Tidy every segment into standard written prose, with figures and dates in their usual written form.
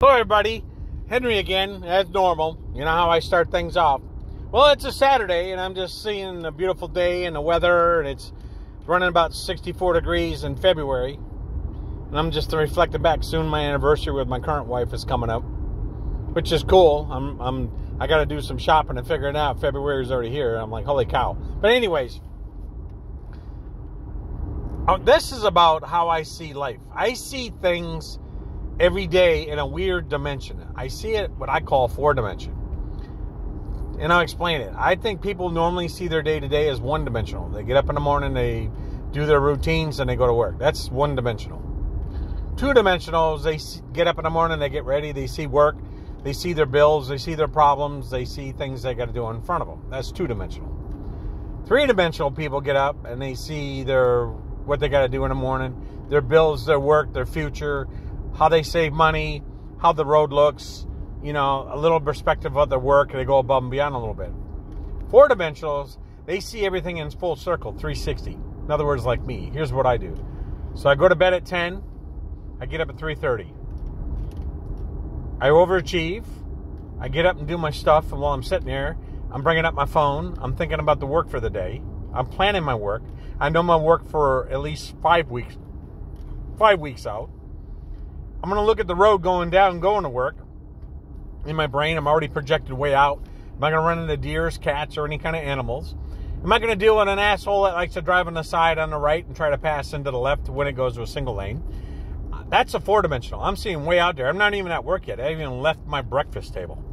Hello everybody, Henry again, as normal. You know how I start things off. Well, it's a Saturday and I'm just seeing a beautiful day and the weather, and it's running about 64 degrees in February. And I'm just reflecting back. Soon my anniversary with my current wife is coming up, which is cool. I got to do some shopping and figure it out. February's already here. I'm like, holy cow. But anyways, this is about how I see life. I see things every day in a weird dimension. I see it what I call four dimension. And I'll explain it. I think people normally see their day-to-day as one dimensional. They get up in the morning, they do their routines, and they go to work. That's one dimensional. Two dimensionals, they get up in the morning, they get ready, they see work, they see their bills, they see their problems, they see things they got to do in front of them. That's two dimensional. Three dimensional people get up and they see what they got to do in the morning, their bills, their work, their future, how they save money, how the road looks, a little perspective of their work, and they go above and beyond a little bit. Four dimensionals, they see everything in full circle, 360. In other words, like me. Here's what I do. So I go to bed at 10, I get up at 3:30. I overachieve, I get up and do my stuff, and while I'm sitting there, I'm bringing up my phone, I'm thinking about the work for the day, I'm planning my work. I know my work for at least 5 weeks out. I'm going to look at the road going to work. In my brain, I'm already projected way out. Am I going to run into deers, cats, or any kind of animals? Am I going to deal with an asshole that likes to drive on the side on the right and try to pass into the left when it goes to a single lane? That's a four-dimensional. I'm seeing way out there. I'm not even at work yet. I haven't even left my breakfast table.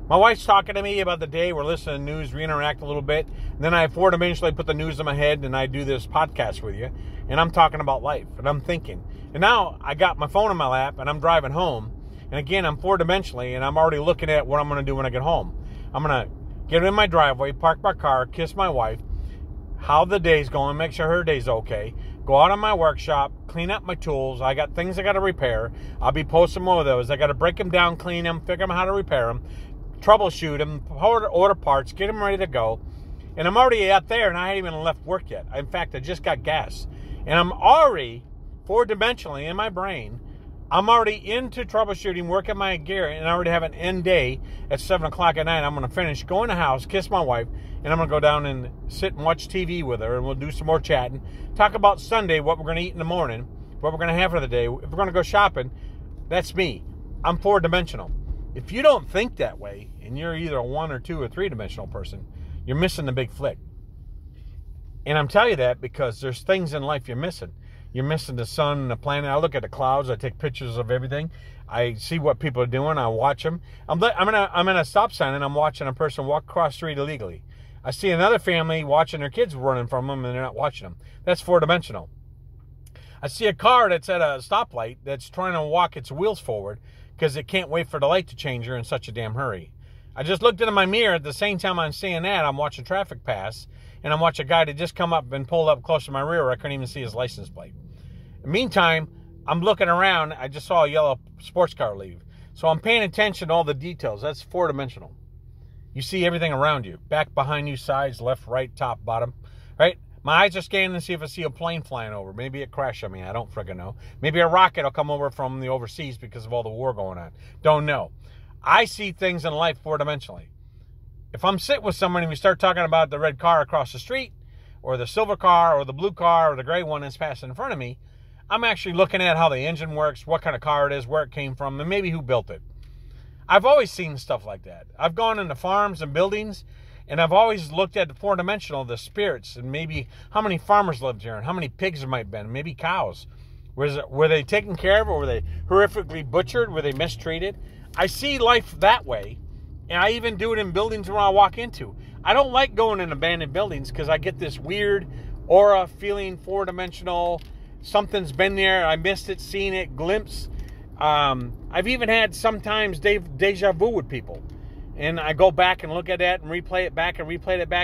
My wife's talking to me about the day. We're listening to news. We interact a little bit. And then I four-dimensionally put the news in my head, and I do this podcast with you. And I'm talking about life, and I'm thinking. And now I got my phone in my lap, and I'm driving home. And again, I'm four-dimensionally, and I'm already looking at what I'm going to do when I get home. I'm going to get in my driveway, park my car, kiss my wife, how the day's going, make sure her day's okay, go out on my workshop, clean up my tools. I got things I got to repair. I'll be posting more of those. I got to break them down, clean them, figure out how to repair them, troubleshoot them, order parts, get them ready to go. And I'm already out there, and I haven't even left work yet. In fact, I just got gas. And I'm already four-dimensionally in my brain. I'm already into troubleshooting, working my gear, and I already have an end day at 7 o'clock at night. I'm going to finish, go in the house, kiss my wife, and I'm going to go down and sit and watch TV with her, and we'll do some more chatting. Talk about Sunday, what we're going to eat in the morning, what we're going to have for the day. If we're going to go shopping, that's me. I'm four-dimensional. If you don't think that way, and you're either a one or two or three-dimensional person, you're missing the big flick. And I'm telling you that because there's things in life you're missing. You're missing the sun and the planet. I look at the clouds. I take pictures of everything. I see what people are doing. I watch them. I'm in a stop sign, and I'm watching a person walk across the street illegally. I see another family watching their kids running from them, and they're not watching them. That's four-dimensional. I see a car that's at a stoplight that's trying to walk its wheels forward because it can't wait for the light to change. They're in such a damn hurry. I just looked into my mirror. At the same time I'm seeing that, I'm watching traffic pass, and I'm watching a guy that just come up and pulled up close to my rear. I couldn't even see his license plate. Meantime, I'm looking around. I just saw a yellow sports car leave. So I'm paying attention to all the details. That's four-dimensional. You see everything around you. Back, behind you, sides, left, right, top, bottom. Right? My eyes are scanning to see if I see a plane flying over. Maybe it crashed on me. I don't friggin' know. Maybe a rocket will come over from the overseas because of all the war going on. Don't know. I see things in life four-dimensionally. If I'm sitting with someone and we start talking about the red car across the street, or the silver car, or the blue car, or the gray one that's passing in front of me, I'm actually looking at how the engine works, what kind of car it is, where it came from, and maybe who built it. I've always seen stuff like that. I've gone into farms and buildings, and I've always looked at the four-dimensional, the spirits, and maybe how many farmers lived here, and how many pigs there might have been, maybe cows. Were they taken care of, or were they horrifically butchered? Were they mistreated? I see life that way, and I even do it in buildings where I walk into. I don't like going in abandoned buildings because I get this weird aura feeling, four-dimensional. Something's been there. I missed it, seen it, glimpse. I've even had sometimes deja vu with people. And I go back and look at that and replay it back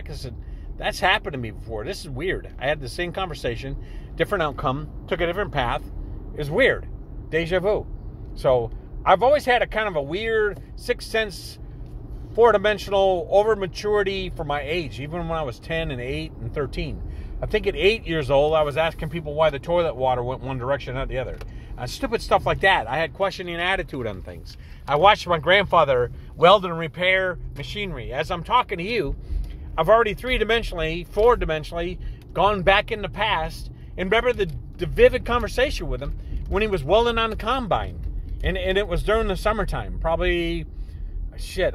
and said, that's happened to me before. This is weird. I had the same conversation, different outcome, took a different path. It's weird. Deja vu. So I've always had a kind of a weird sixth sense, four-dimensional over maturity for my age, even when I was 10 and 8 and 13. I think at 8 years old, I was asking people why the toilet water went one direction, not the other. Stupid stuff like that. I had questioning attitude on things. I watched my grandfather weld and repair machinery. As I'm talking to you, I've already 3-dimensionally, 4-dimensionally gone back in the past and remember the vivid conversation with him when he was welding on the combine. And it was during the summertime. Probably,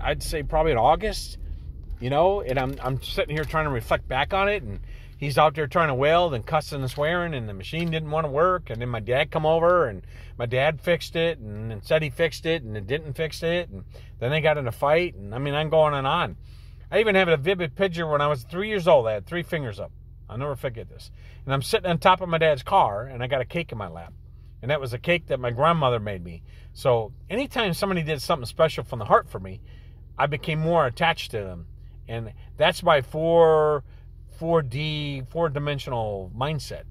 I'd say probably in August, and I'm sitting here trying to reflect back on it, and he's out there trying to weld and cussing and swearing, and the machine didn't want to work. And then my dad come over, and my dad fixed it, and said he fixed it, and it didn't fix it. And then they got in a fight, and I'm going on. I even have a vivid picture when I was 3 years old. I had 3 fingers up. I'll never forget this. And I'm sitting on top of my dad's car, and I got a cake in my lap. And that was a cake that my grandmother made me. So anytime somebody did something special from the heart for me, I became more attached to them. And that's my 4-dimensional mindset.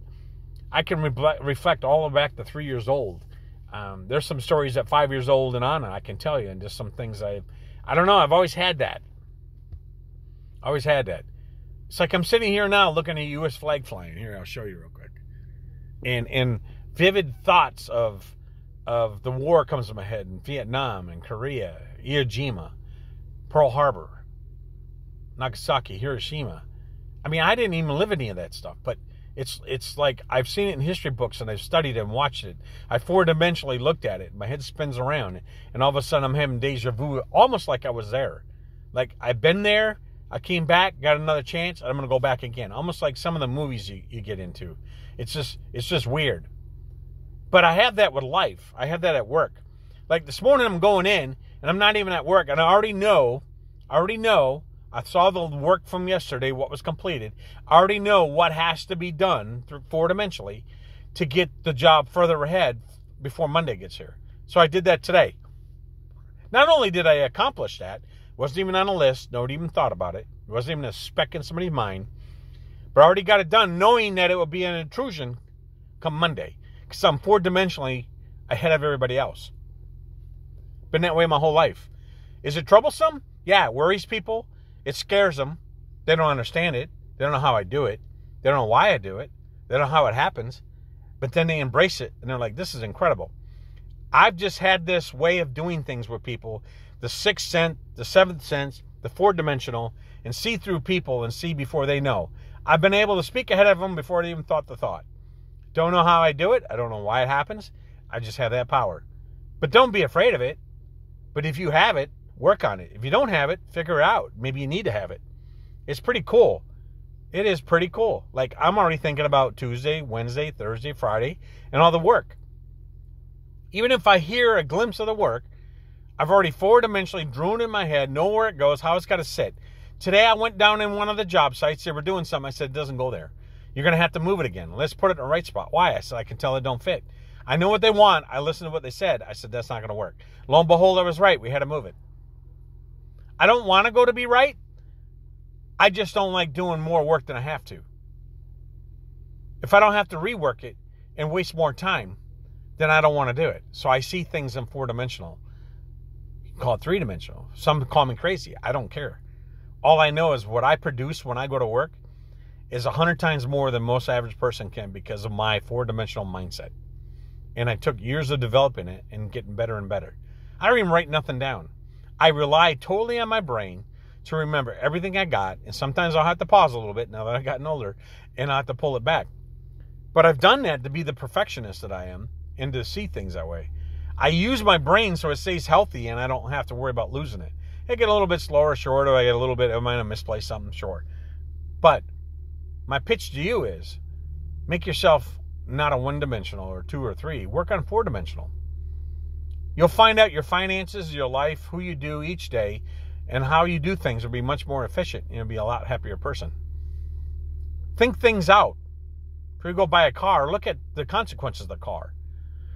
I can reflect all the way back to 3 years old. There's some stories at 5 years old and on, I can tell you, and just some things I don't know. I've always had that. It's like I'm sitting here now looking at a U.S. flag flying. Here, I'll show you real quick. And vivid thoughts of the war comes to my head in Vietnam and Korea, Iwo Jima, Pearl Harbor, Nagasaki, Hiroshima. I didn't even live any of that stuff, but it's like I've seen it in history books and I've studied it and watched it. I 4-dimensionally looked at it. My head spins around, and all of a sudden I'm having deja vu, almost like I was there. Like I've been there, I came back, got another chance, and I'm going to go back again. Almost like some of the movies you get into. It's just weird. But I have that with life. I have that at work. Like this morning I'm going in, and I'm not even at work, and I already know, I saw the work from yesterday, what was completed. I already know what has to be done through 4-dimensionally to get the job further ahead before Monday gets here. So I did that today. Not only did I accomplish that, wasn't even on a list, nobody even thought about it. It wasn't even a speck in somebody's mind. But I already got it done knowing that it would be an intrusion come Monday. Because I'm 4-dimensionally ahead of everybody else. Been that way my whole life. Is it troublesome? Yeah, it worries people. It scares them. They don't understand it. They don't know how I do it. They don't know why I do it. They don't know how it happens. But then they embrace it. And they're like, this is incredible. I've just had this way of doing things with people. The 6th sense, the 7th sense, the 4-dimensional, and see through people and see before they know. I've been able to speak ahead of them before they even thought the thought. Don't know how I do it. I don't know why it happens. I just have that power. But don't be afraid of it. But if you have it, work on it. If you don't have it, figure it out. Maybe you need to have it. It's pretty cool. It is pretty cool. Like I'm already thinking about Tuesday, Wednesday, Thursday, Friday, and all the work. Even if I hear a glimpse of the work, I've already 4-dimensionally drawn in my head, know where it goes, how it's got to sit. Today I went down in one of the job sites. They were doing something. I said, it doesn't go there. You're going to have to move it again. Let's put it in the right spot. Why? I said, I can tell it don't fit. I know what they want. I listened to what they said. I said, that's not going to work. Lo and behold, I was right. We had to move it. I don't want to go to be right. I just don't like doing more work than I have to. If I don't have to rework it and waste more time, then I don't want to do it. So I see things in 4-dimensional. You can call it 3-dimensional. Some call me crazy. I don't care. All I know is what I produce when I go to work is 100 times more than most average person can because of my 4-dimensional mindset. And I took years of developing it and getting better and better. I don't even write nothing down. I rely totally on my brain to remember everything I got. And sometimes I'll have to pause a little bit now that I've gotten older and I'll have to pull it back. But I've done that to be the perfectionist that I am and to see things that way. I use my brain so it stays healthy and I don't have to worry about losing it. I get a little bit slower, sure. Do I get a little bit, I might have misplaced something, sure. But my pitch to you is make yourself not a 1-dimensional or 2 or 3. Work on 4-dimensional. You'll find out your finances, your life, who you do each day, and how you do things will be much more efficient. You'll be a lot happier person. Think things out. If you go buy a car, look at the consequences of the car.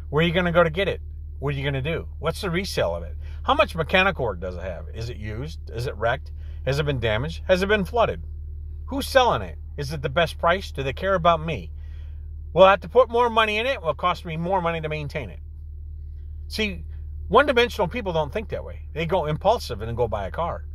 Where are you going to go to get it? What are you going to do? What's the resale of it? How much mechanical work does it have? Is it used? Is it wrecked? Has it been damaged? Has it been flooded? Who's selling it? Is it the best price? Do they care about me? Will I have to put more money in it? Will it cost me more money to maintain it? See, 1-dimensional people don't think that way. They go impulsive and then go buy a car.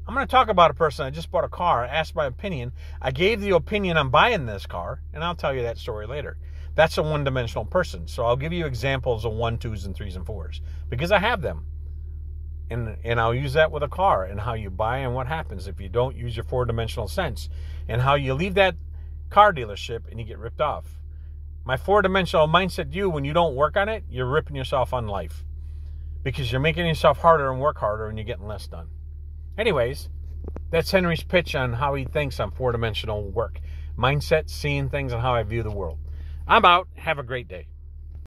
I'm going to talk about a person. I just bought a car. I asked my opinion. I gave the opinion on buying this car, and I'll tell you that story later. That's a one-dimensional person. So I'll give you examples of 1, 2s, and 3s and 4s because I have them. And I'll use that with a car and how you buy and what happens if you don't use your four-dimensional sense and how you leave that car dealership and you get ripped off. My four-dimensional mindset view, when you don't work on it, you're ripping yourself on life because you're making yourself harder and work harder and you're getting less done. Anyways, that's Henry's pitch on how he thinks on four-dimensional work. Mindset, seeing things, and how I view the world. I'm out. Have a great day.